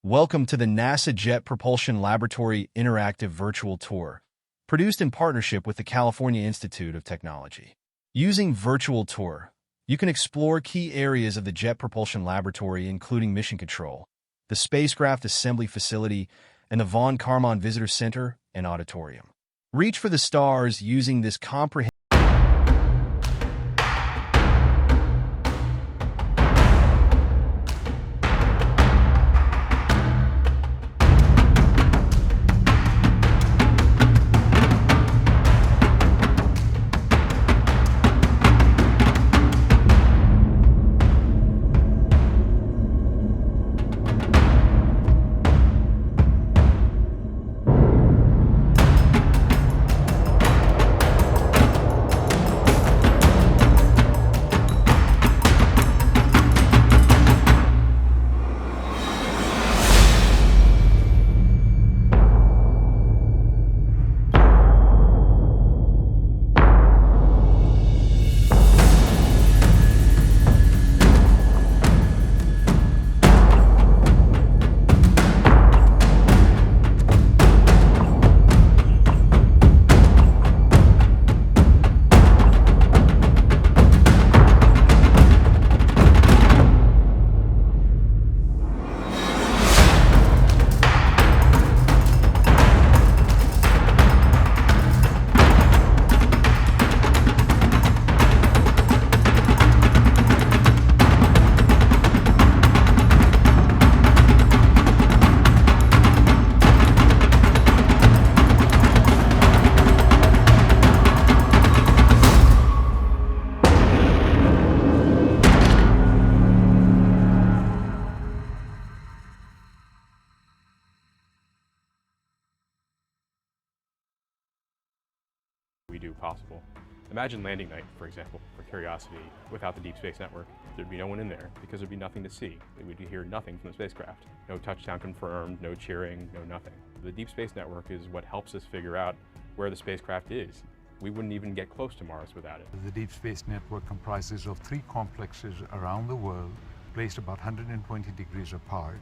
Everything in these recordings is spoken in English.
Welcome to the NASA Jet Propulsion Laboratory Interactive Virtual Tour, produced in partnership with the California Institute of Technology. Using Virtual Tour, you can explore key areas of the Jet Propulsion Laboratory, including mission control, the spacecraft assembly facility, and the Von Karman Visitor Center and Auditorium. Reach for the stars using this comprehensive we do possible. Imagine landing night, for example, for Curiosity without the Deep Space Network. There'd be no one in there because there'd be nothing to see. We would hear nothing from the spacecraft. No touchdown confirmed, no cheering, no nothing. The Deep Space Network is what helps us figure out where the spacecraft is. We wouldn't even get close to Mars without it. The Deep Space Network comprises of 3 complexes around the world, placed about 120 degrees apart.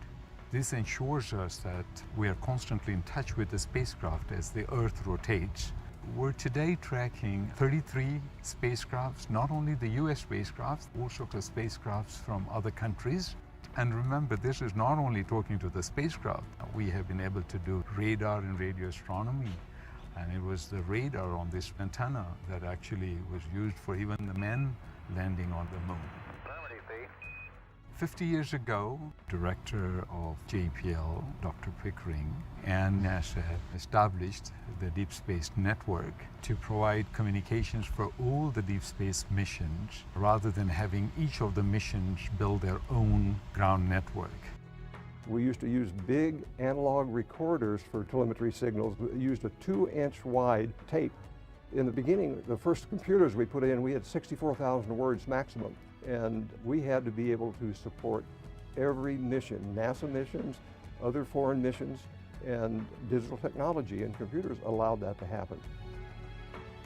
This ensures us that we are constantly in touch with the spacecraft as the Earth rotates. We're today tracking 33 spacecrafts, not only the US spacecrafts, also the spacecrafts from other countries. And remember, this is not only talking to the spacecraft. We have been able to do radar and radio astronomy. And it was the radar on this antenna that actually was used for even the men landing on the moon. 50 years ago, director of JPL, Dr. Pickering, and NASA established the Deep Space Network to provide communications for all the deep space missions, rather than having each of the missions build their own ground network. We used to use big analog recorders for telemetry signals. We used a 2-inch wide tape. In the beginning, the first computers we put in, we had 64,000 words maximum. And we had to be able to support every mission, NASA missions, other foreign missions, and digital technology and computers allowed that to happen.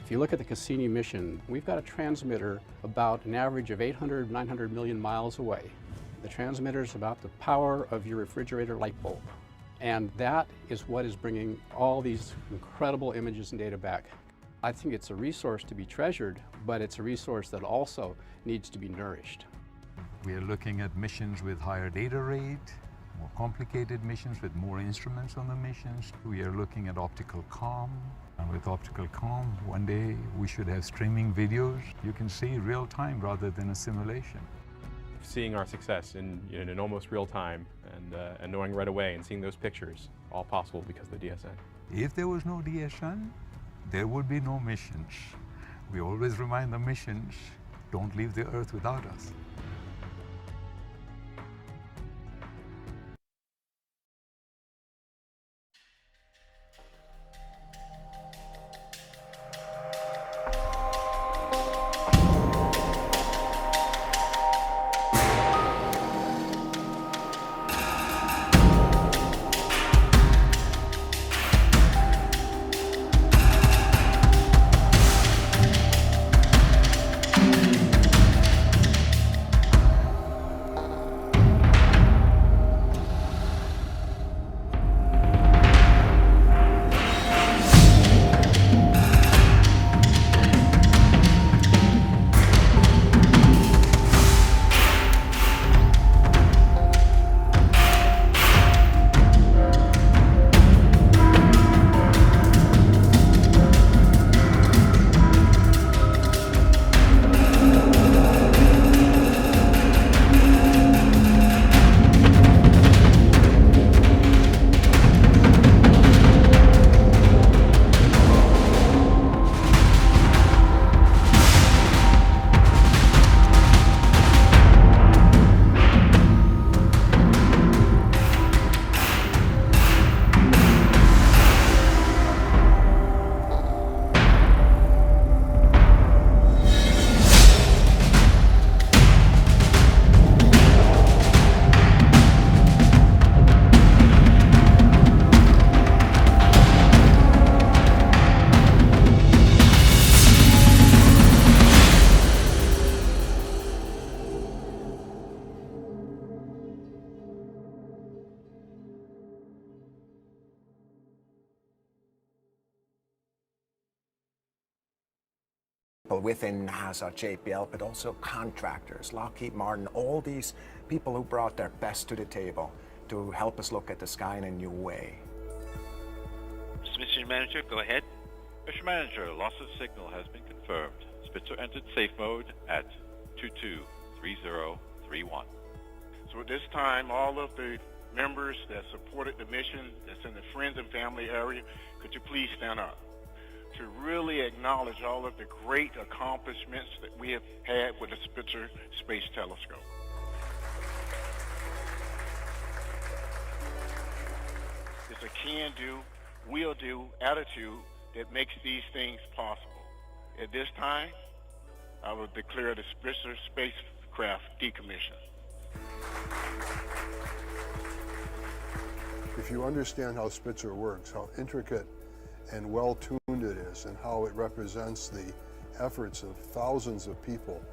If you look at the Cassini mission, we've got a transmitter about an average of 800, 900 million miles away. The transmitter is about the power of your refrigerator light bulb. And that is what is bringing all these incredible images and data back. I think it's a resource to be treasured, but it's a resource that also needs to be nourished. We are looking at missions with higher data rate, more complicated missions with more instruments on the missions. We are looking at optical comm, and with optical comm, one day we should have streaming videos. You can see real time rather than a simulation. Seeing our success in almost real time and knowing right away and seeing those pictures, all possible because of the DSN. If there was no DSN, there would be no missions. We always remind the missions, don't leave the Earth without us. people within NASA, JPL, but also contractors, Lockheed Martin, all these people who brought their best to the table to help us look at the sky in a new way. Mission Manager, go ahead. Mission Manager, loss of signal has been confirmed. Spitzer entered safe mode at 223031. So at this time, all of the members that supported the mission, that's in the friends and family area, could you please stand up to really acknowledge all of the great accomplishments that we have had with the Spitzer Space Telescope. It's a can-do, will-do attitude that makes these things possible. At this time, I will declare the Spitzer spacecraft decommissioned. If you understand how Spitzer works, how intricate and well-tuned it is, and how it represents the efforts of thousands of people,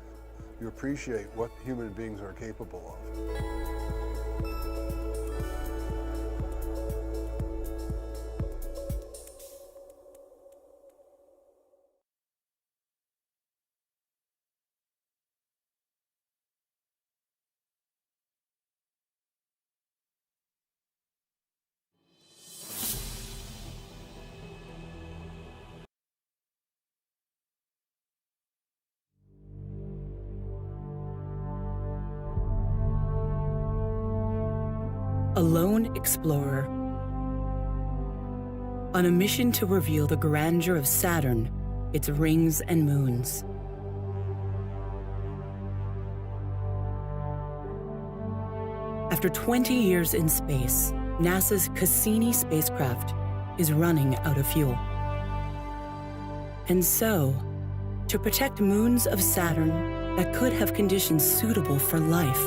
you appreciate what human beings are capable of. A lone explorer. On a mission to reveal the grandeur of Saturn, its rings and moons. After 20 years in space, NASA's Cassini spacecraft is running out of fuel. And so, to protect moons of Saturn that could have conditions suitable for life,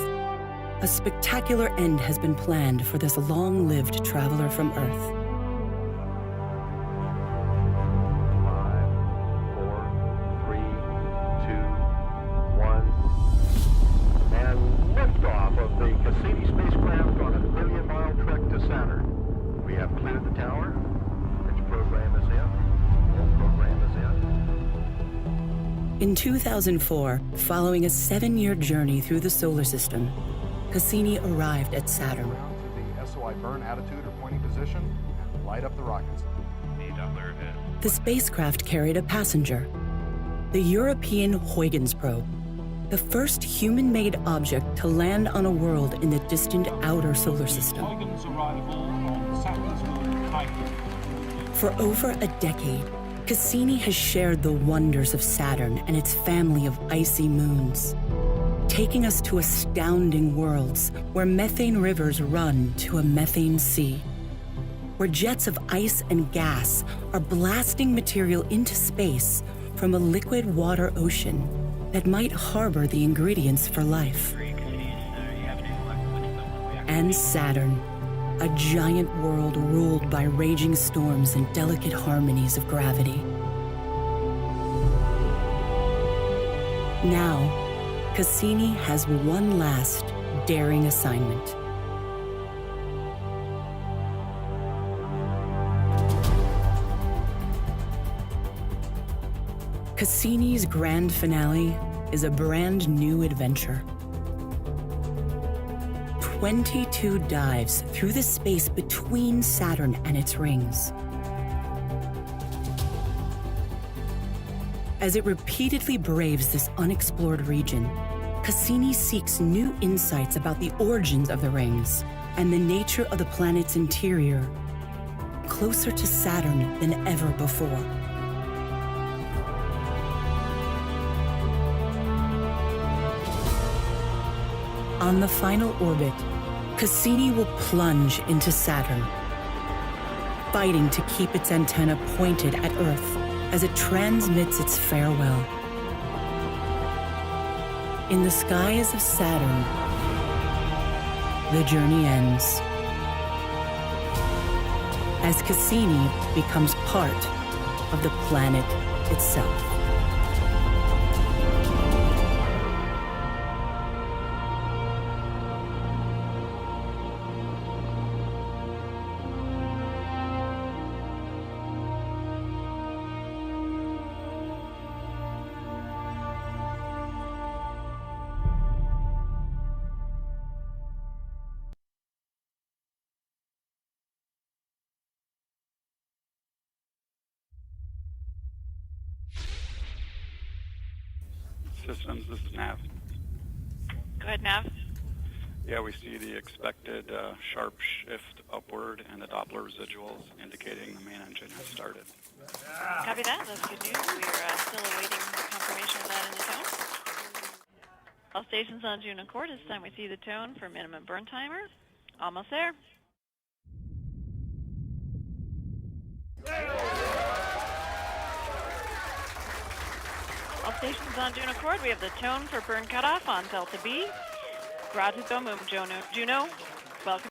a spectacular end has been planned for this long-lived traveler from Earth. 5, 4, 3, 2, 1. And liftoff of the Cassini spacecraft on a billion-mile trek to Saturn. We have cleared the tower. Its program is in. All program is in. In 2004, following a 7-year journey through the solar system, Cassini arrived at Saturn. To the SOI burn attitude or pointing position, and light up the rockets. The spacecraft carried a passenger, the European Huygens probe, the first human-made object to land on a world in the distant outer solar system. For over a decade, Cassini has shared the wonders of Saturn and its family of icy moons, taking us to astounding worlds where methane rivers run to a methane sea, where jets of ice and gas are blasting material into space from a liquid water ocean that might harbor the ingredients for life. And Saturn, a giant world ruled by raging storms and delicate harmonies of gravity. Now, Cassini has one last daring assignment. Cassini's grand finale is a brand new adventure. 22 dives through the space between Saturn and its rings. As it repeatedly braves this unexplored region, Cassini seeks new insights about the origins of the rings and the nature of the planet's interior, closer to Saturn than ever before. On the final orbit, Cassini will plunge into Saturn, fighting to keep its antenna pointed at Earth as it transmits its farewell. In the skies of Saturn, the journey ends, as Cassini becomes part of the planet itself. Systems, this is Nav. Go ahead, Nav. Yeah, we see the expected sharp shift upward and the Doppler residuals indicating the main engine has started. Copy that. That's good news. We're still awaiting confirmation of that in the tone. All stations on June Accord. This time we see the tone for minimum burn timer. Almost there. All stations on June Accord. We have the tone for burn cutoff on Delta B. Gratuito mum Juno. Welcome.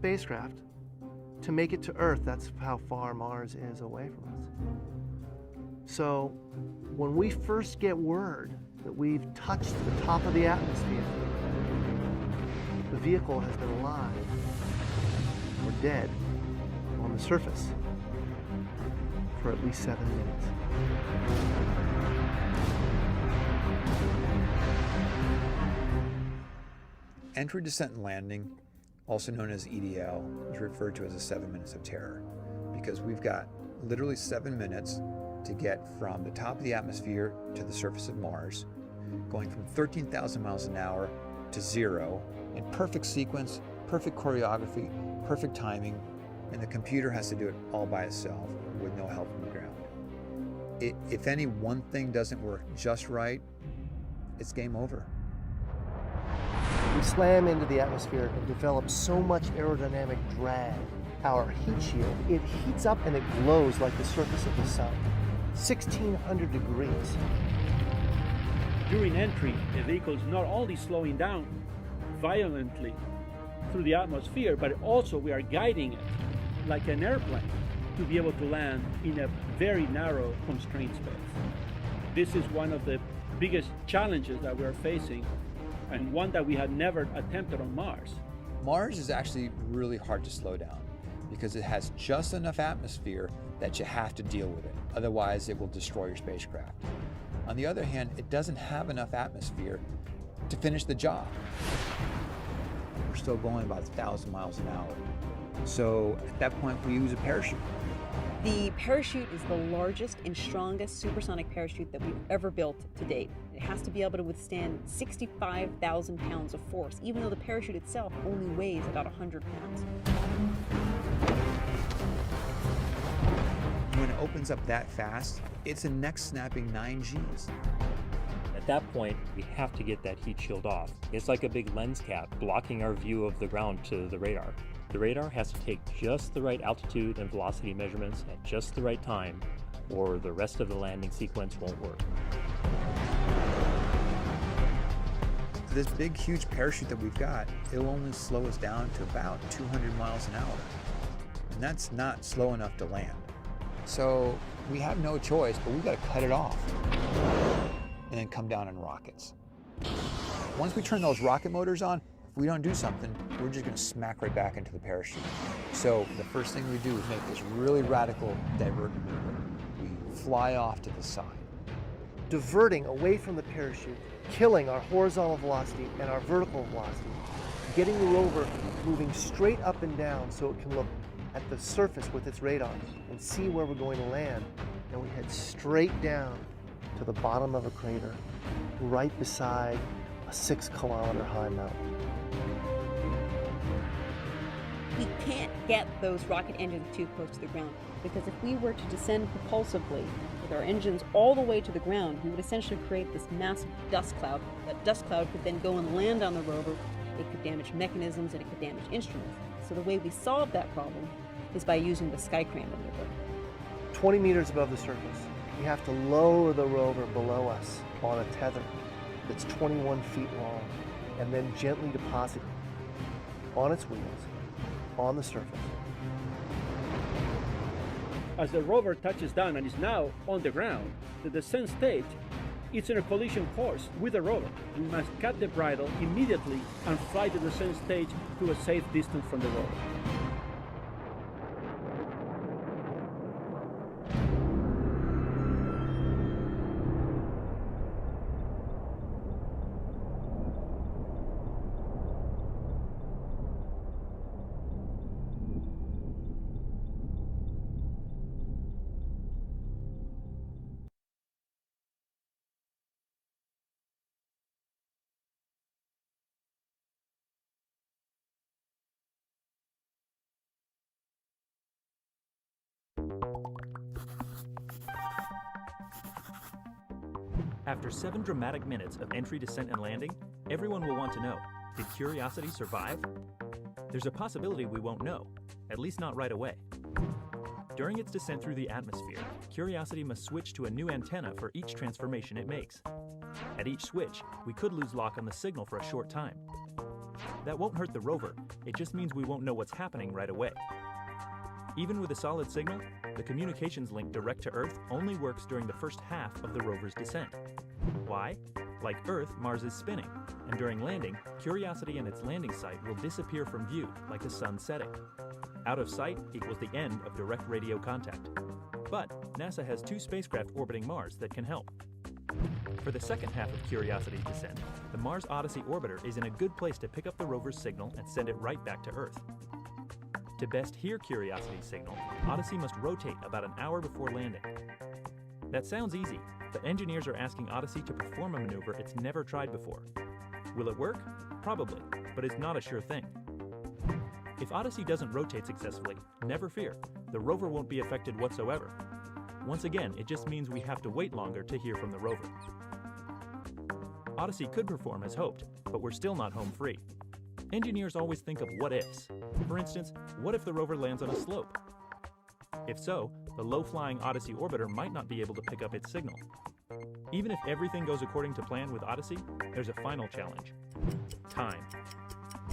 spacecraft to make it to Earth. That's how far Mars is away from us. So when we first get word that we've touched the top of the atmosphere, the vehicle has been alive or dead on the surface for at least 7 minutes. Entry, descent, and landing, also known as EDL, is referred to as the 7 minutes of terror because we've got literally 7 minutes to get from the top of the atmosphere to the surface of Mars, going from 13,000 miles an hour to 0 in perfect sequence, perfect choreography, perfect timing, and the computer has to do it all by itself with no help from the ground. If any one thing doesn't work just right, it's game over. We slam into the atmosphere and develop so much aerodynamic drag. Our heat shield, it heats up and it glows like the surface of the sun. 1,600 degrees. During entry, the vehicle is not only slowing down violently through the atmosphere, but also we are guiding it like an airplane to be able to land in a very narrow, constrained space. This is one of the biggest challenges that we're facing, and one that we had never attempted on Mars. Mars is actually really hard to slow down because it has just enough atmosphere that you have to deal with it. Otherwise, it will destroy your spacecraft. On the other hand, it doesn't have enough atmosphere to finish the job. We're still going about 1,000 miles an hour. So at that point, we use a parachute. The parachute is the largest and strongest supersonic parachute that we've ever built to date. It has to be able to withstand 65,000 pounds of force, even though the parachute itself only weighs about 100 pounds. When it opens up that fast, it's a neck-snapping 9 Gs. At that point, we have to get that heat shield off. It's like a big lens cap blocking our view of the ground to the radar. The radar has to take just the right altitude and velocity measurements at just the right time, or the rest of the landing sequence won't work. This big, huge parachute that we've got, it'll only slow us down to about 200 miles an hour. And that's not slow enough to land. So we have no choice, but we've got to cut it off and then come down in rockets. Once we turn those rocket motors on, if we don't do something, we're just going to smack right back into the parachute. So the first thing we do is make this really radical divert maneuver. We fly off to the side. Diverting away from the parachute, killing our horizontal velocity and our vertical velocity, getting the rover moving straight up and down so it can look at the surface with its radar and see where we're going to land. And we head straight down to the bottom of a crater, right beside a 6-kilometer high mountain. We can't get those rocket engines too close to the ground, because if we were to descend propulsively with our engines all the way to the ground, we would essentially create this massive dust cloud. That dust cloud could then go and land on the rover. It could damage mechanisms and it could damage instruments. So the way we solve that problem is by using the sky crane maneuver. 20 meters above the surface, we have to lower the rover below us on a tether that's 21 feet long, and then gently deposit on its wheels on the surface. As the rover touches down and is now on the ground, the descent stage is in a collision course with the rover. We must cut the bridle immediately and fly the descent stage to a safe distance from the rover. After 7 dramatic minutes of entry, descent, and landing, everyone will want to know, did Curiosity survive? There's a possibility we won't know, at least not right away. During its descent through the atmosphere, Curiosity must switch to a new antenna for each transformation it makes. At each switch, we could lose lock on the signal for a short time. That won't hurt the rover, it just means we won't know what's happening right away. Even with a solid signal, the communications link direct to Earth only works during the first half of the rover's descent. Why? Like Earth, Mars is spinning, and during landing, Curiosity and its landing site will disappear from view like the sun setting. Out of sight equals the end of direct radio contact. But NASA has 2 spacecraft orbiting Mars that can help. For the second half of Curiosity's descent, the Mars Odyssey orbiter is in a good place to pick up the rover's signal and send it right back to Earth. To best hear Curiosity's signal, Odyssey must rotate about an hour before landing. That sounds easy, but engineers are asking Odyssey to perform a maneuver it's never tried before. Will it work? Probably, but it's not a sure thing. If Odyssey doesn't rotate successfully, never fear, the rover won't be affected whatsoever. Once again, it just means we have to wait longer to hear from the rover. Odyssey could perform as hoped, but we're still not home free. Engineers always think of what-ifs. For instance, what if the rover lands on a slope? If so, the low-flying Odyssey orbiter might not be able to pick up its signal. Even if everything goes according to plan with Odyssey, there's a final challenge: time.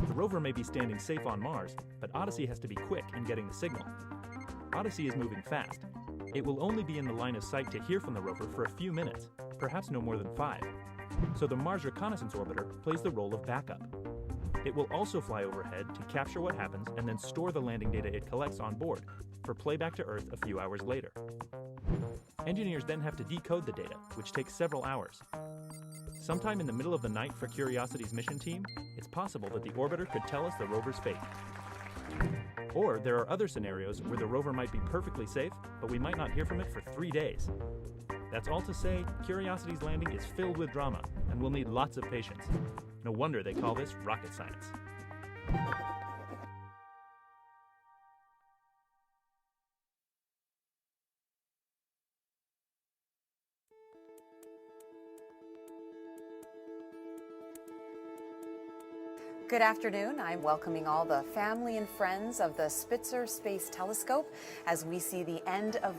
The rover may be standing safe on Mars, but Odyssey has to be quick in getting the signal. Odyssey is moving fast. It will only be in the line of sight to hear from the rover for a few minutes, perhaps no more than 5. So the Mars Reconnaissance Orbiter plays the role of backup. It will also fly overhead to capture what happens and then store the landing data it collects on board for playback to Earth a few hours later. Engineers then have to decode the data, which takes several hours. Sometime in the middle of the night for Curiosity's mission team, it's possible that the orbiter could tell us the rover's fate. Or there are other scenarios where the rover might be perfectly safe, but we might not hear from it for 3 days. That's all to say, Curiosity's landing is filled with drama and will need lots of patience. No wonder they call this rocket science. Good afternoon. I'm welcoming all the family and friends of the Spitzer Space Telescope as we see the end of